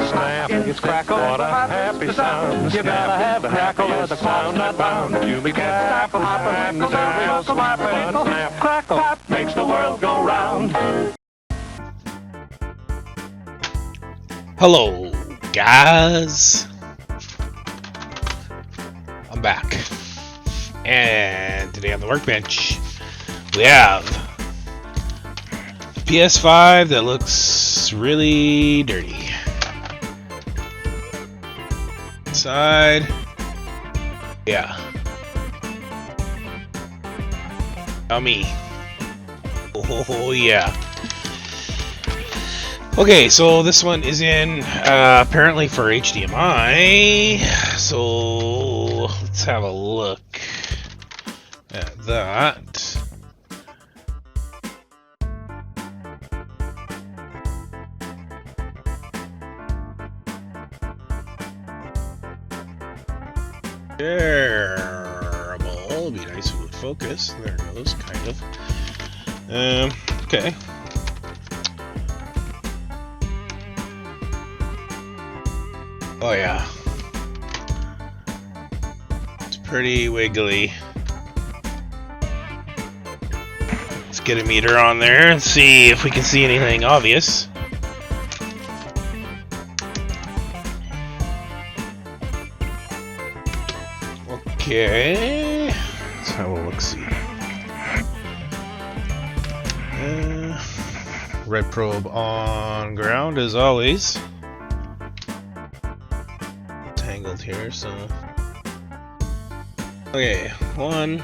snap, it's crackle, what a happy sound. You gotta have a crackle or the clock's not bound. You can't stop a hoppin' when cereal's flappin'. Snap, crackle, pop makes the world go round. Hello, guys. I'm back. And today on the workbench, we have PS5 that looks really dirty. Inside, yeah. Yummy. Oh yeah. Okay, so this one is in apparently for HDMI. So let's have a look at that. Terrible. It'd be nice if it would focus. There it goes, kind of. Okay. Oh yeah. It's pretty wiggly. Let's get a meter on there and see if we can see anything obvious. Okay, let's have a look-see. Red probe on ground as always. Tangled here, so okay, 1.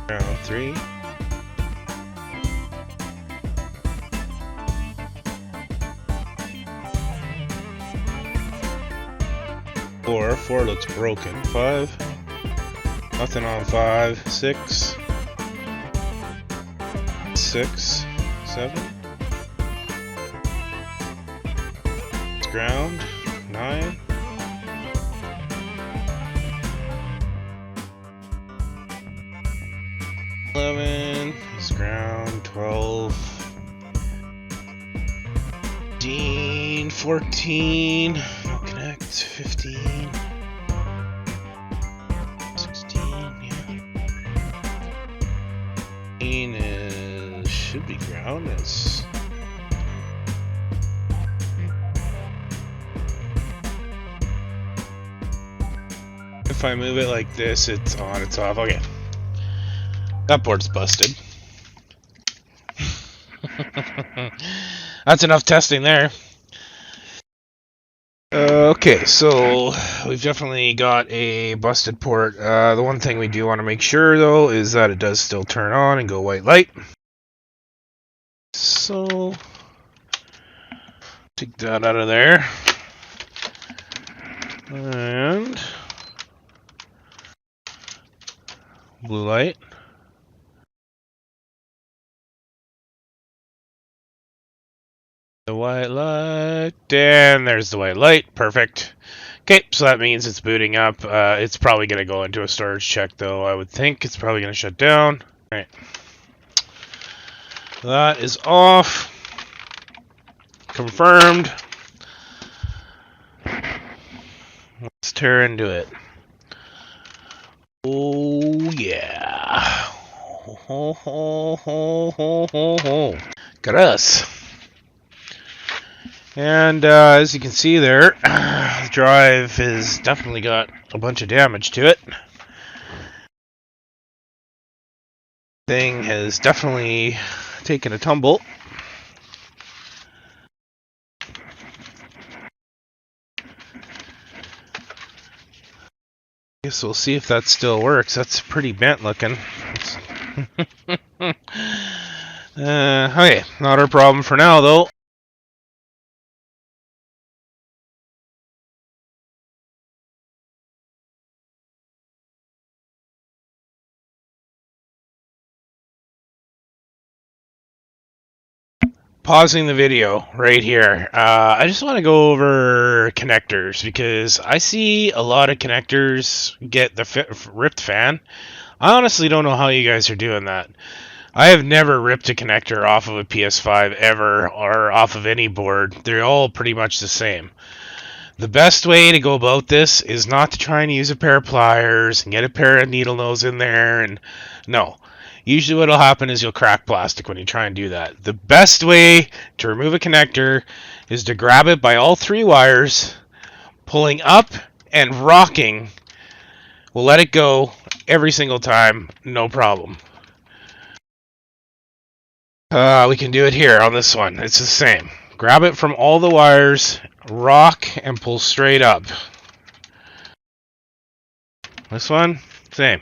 Ground 3. 4 looks broken. 5. Nothing on 5. 6. 6. 7. It's ground. 9. 11 is ground. 12. 15. 14. No connect. 15. 16. Yeah. 18 is should be ground. It's if I move it like this, it's on, it's off. Okay. That board's busted. That's enough testing there. Okay, so we've definitely got a busted port. The one thing we do want to make sure, though, is that it does still turn on and go white light. So, take that out of there. And blue light. The white light, and there's the white light. Perfect. Okay, so that means it's booting up. It's probably going to go into a storage check, though. I would think it's probably going to shut down. All right. That is off. Confirmed. Let's tear into it. Oh, yeah. Ho, ho, ho, ho, ho, ho. Got us. And as you can see there, the drive has definitely got a bunch of damage to it. Thing has definitely taken a tumble. Guess we'll see if that still works. That's pretty bent looking. Okay, not our problem for now though. Pausing the video right here. I just want to go over connectors because I see a lot of connectors get the ripped fan. I honestly don't know how you guys are doing that. I have never ripped a connector off of a PS5 ever, or off of any board. They're all pretty much the same. The best way to go about this is not to try and use a pair of pliers and get a pair of needle nose in there. And no. Usually what will happen is you'll crack plastic when you try and do that. The best way to remove a connector is to grab it by all three wires, pulling up and rocking. We'll let it go every single time, no problem. We can do it here on this one. It's the same. Grab it from all the wires, rock, and pull straight up. This one, same.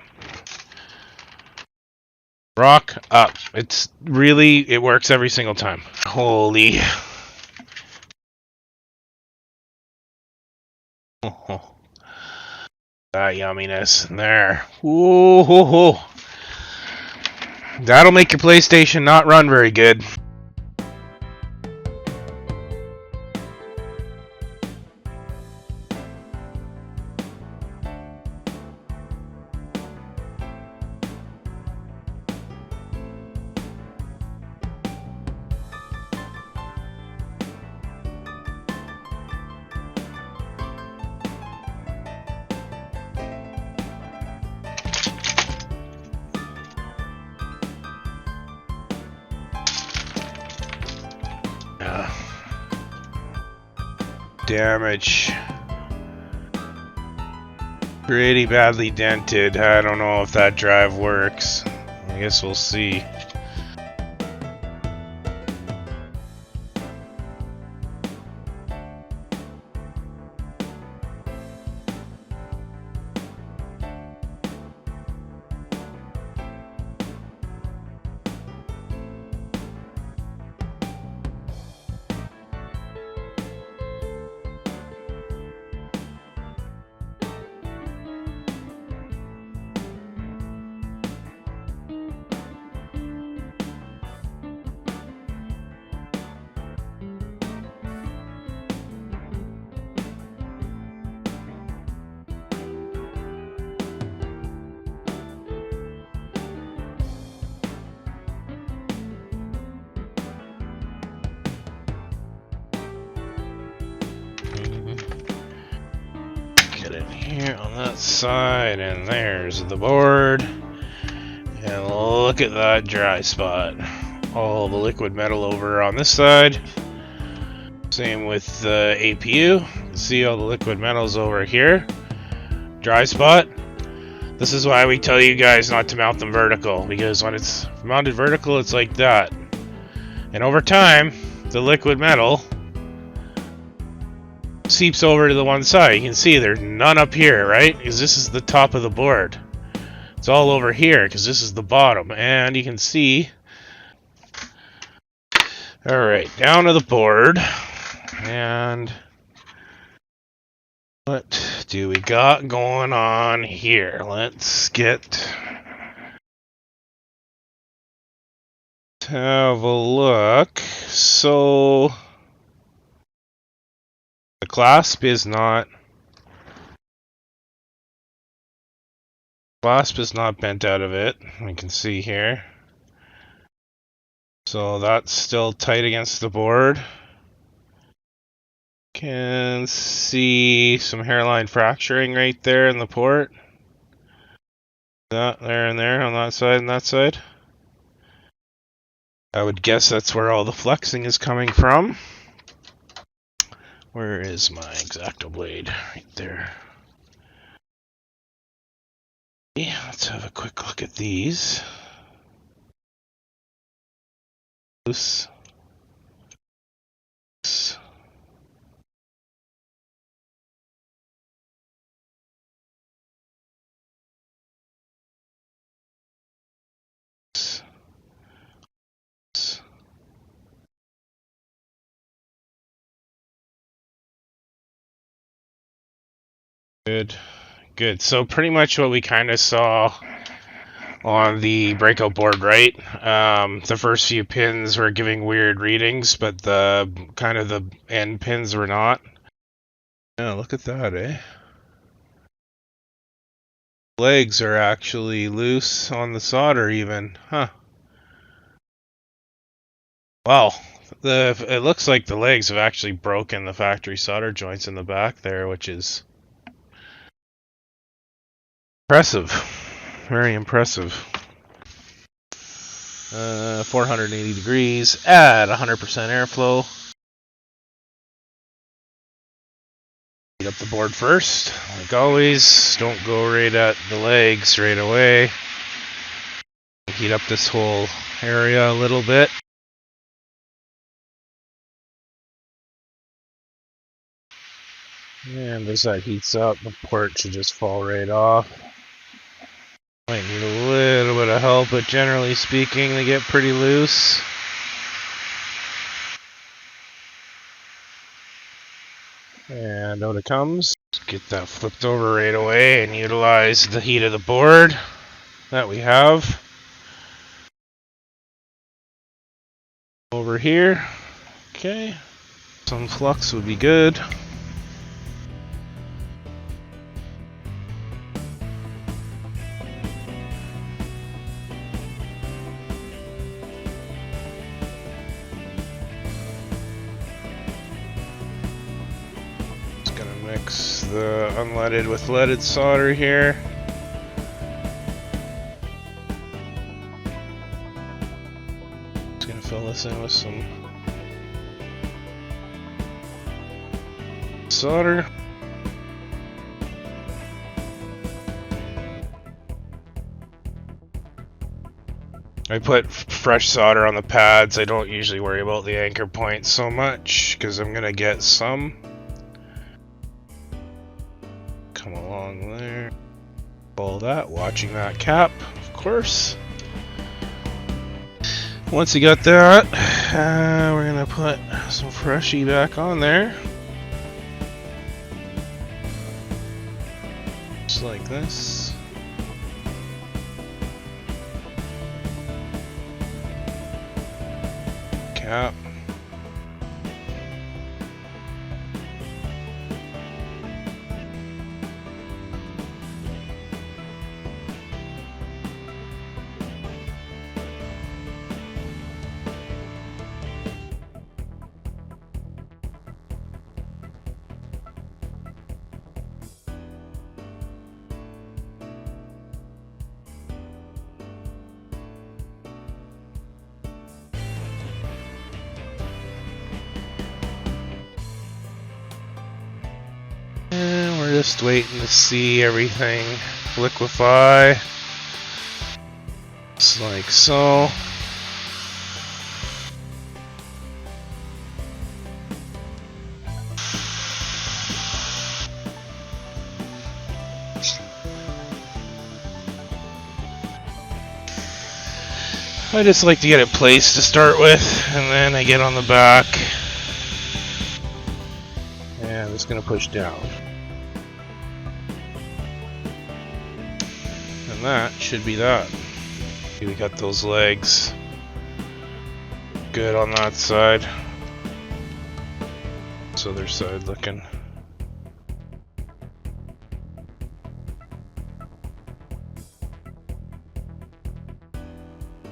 Rock up. It works every single time. Holy. Oh, that yumminess there. Ooh. That'll make your PlayStation not run very good. Damage. Pretty badly dented. I don't know if that drive works. I guess we'll see. Here on that side, and there's the board. And look at that dry spot. All the liquid metal over on this side. Same with the APU. You can see all the liquid metals over here. Dry spot. This is why we tell you guys not to mount them vertical, because when it's mounted vertical, it's like that. And over time, the liquid metal seeps over to the one side. You can see there's none up here, right? Because this is the top of the board. It's all over here because this is the bottom. And you can see. Alright, down to the board. And what do we got going on here? Let's have a look. So the clasp is not bent out of it. We can see here. So that's still tight against the board. Can see some hairline fracturing right there in the port. That there and there on that side and that side. I would guess that's where all the flexing is coming from. Where is my X-Acto blade? Right there. Yeah, let's have a quick look at these. Loose. Good. So pretty much what we kind of saw on the breakout board, right? The first few pins were giving weird readings, but the end pins were not. Yeah, look at that, eh? Legs are actually loose on the solder even, huh? Wow, it looks like the legs have actually broken the factory solder joints in the back there, which is impressive. Very impressive. 480 degrees at 100% airflow. Heat up the board first, like always. Don't go right at the legs right away. Heat up this whole area a little bit. And as that heats up, the port should just fall right off. Might need a little bit of help, but generally speaking, they get pretty loose. And out it comes. Get that flipped over right away and utilize the heat of the board that we have over here. Okay, some flux would be good. Mix the unleaded with leaded solder here. Just gonna fill this in with some solder. I put fresh solder on the pads. I don't usually worry about the anchor points so much because I'm gonna get some. Come along there. All that, watching that cap, of course. Once you got that, we're gonna put some freshie back on there. Just like this. Cap. And we're just waiting to see everything liquefy. Just like so. I just like to get it placed to start with, and then I get on the back. And I'm just going to push down. And that should be that. We got those legs good on that side. This other side looking.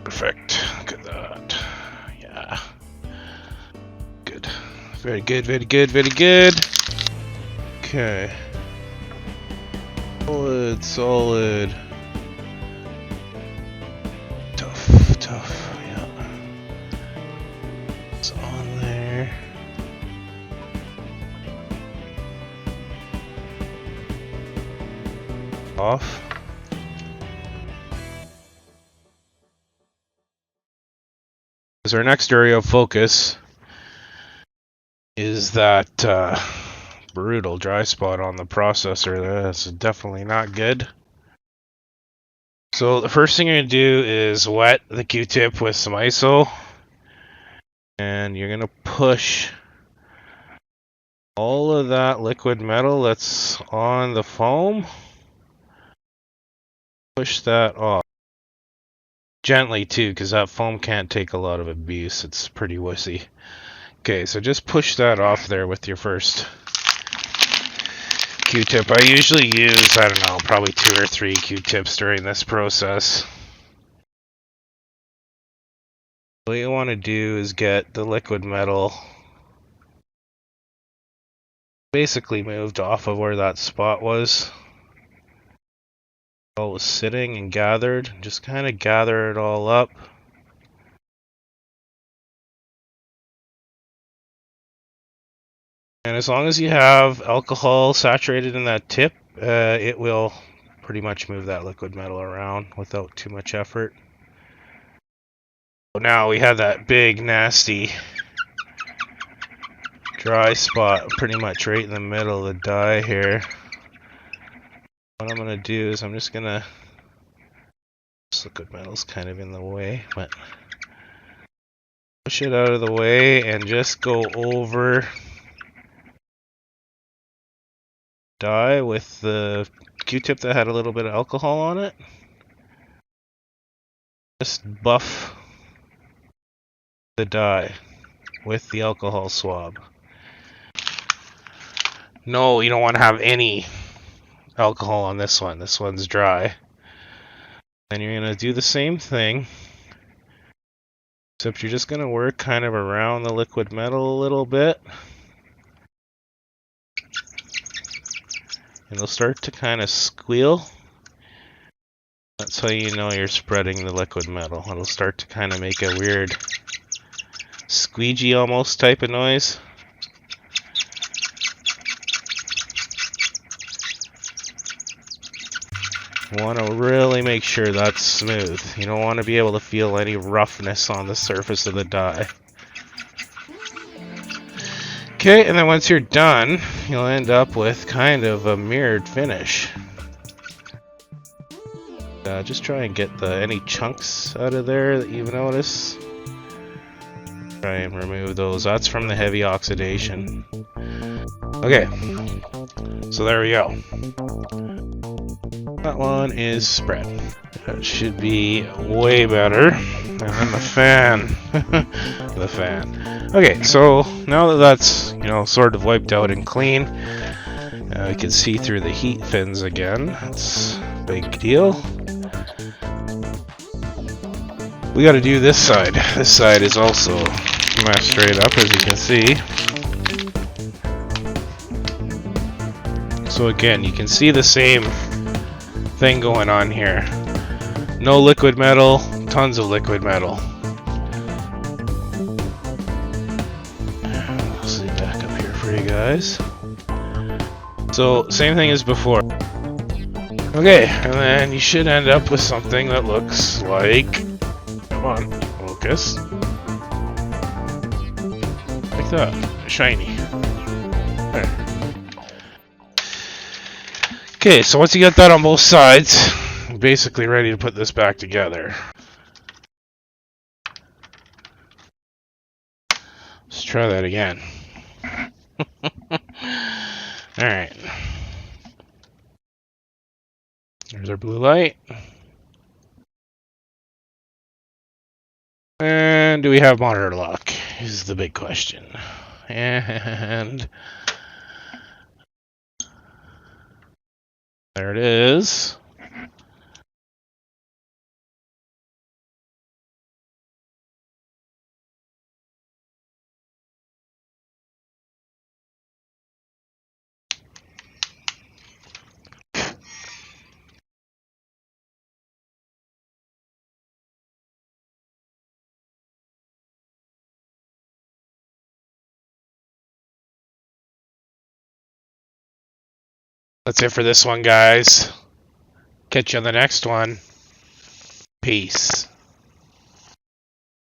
Perfect. Look at that. Yeah. Good. Very good, very good, very good. Okay. Solid, solid. Tough, tough, yeah. It's on there. Off. Because our next area of focus is that brutal dry spot on the processor. That's definitely not good. So the first thing you're going to do is wet the Q-tip with some ISO. And you're going to push all of that liquid metal that's on the foam. Push that off. Gently too, because that foam can't take a lot of abuse. It's pretty wussy. Okay, so just push that off there with your first Q-tip. I usually use, I don't know, probably 2 or 3 Q-tips during this process. What you want to do is get the liquid metal basically moved off of where that spot was. All was sitting and gathered. Just kind of gather it all up. And as long as you have alcohol saturated in that tip, it will pretty much move that liquid metal around without too much effort. So now we have that big, nasty, dry spot pretty much right in the middle of the die here. What I'm going to do is I'm just going to... This liquid metal's kind of in the way, but... Push it out of the way and just go over die with the Q-tip that had a little bit of alcohol on it. Just buff the die with the alcohol swab. No, you don't want to have any alcohol on this one. This one's dry. And you're going to do the same thing, except you're just going to work kind of around the liquid metal a little bit. And it'll start to kind of squeal. That's how you know you're spreading the liquid metal. It'll start to kind of make a weird squeegee almost type of noise. You want to really make sure that's smooth. You don't want to be able to feel any roughness on the surface of the die. Okay, and then once you're done, you'll end up with kind of a mirrored finish. Just try and get any chunks out of there that you notice. Try and remove those. That's from the heavy oxidation. Okay, so there we go. That one is spread. That should be way better. And then the fan. The fan. Okay, so now that that's, sort of wiped out and clean, we can see through the heat fins again. That's a big deal. We gotta do this side. This side is also mashed straight up, as you can see. So again, you can see the same thing going on here. No liquid metal, tons of liquid metal. I'll see back up here for you guys. So, same thing as before. Okay, and then you should end up with something that looks like... Come on, focus. Like that. Shiny. There. Okay, so once you get that on both sides, you're basically ready to put this back together. Let's try that again. Alright. There's our blue light. And do we have monitor lock? Is the big question. And there it is. That's it for this one, guys. Catch you on the next one. Peace.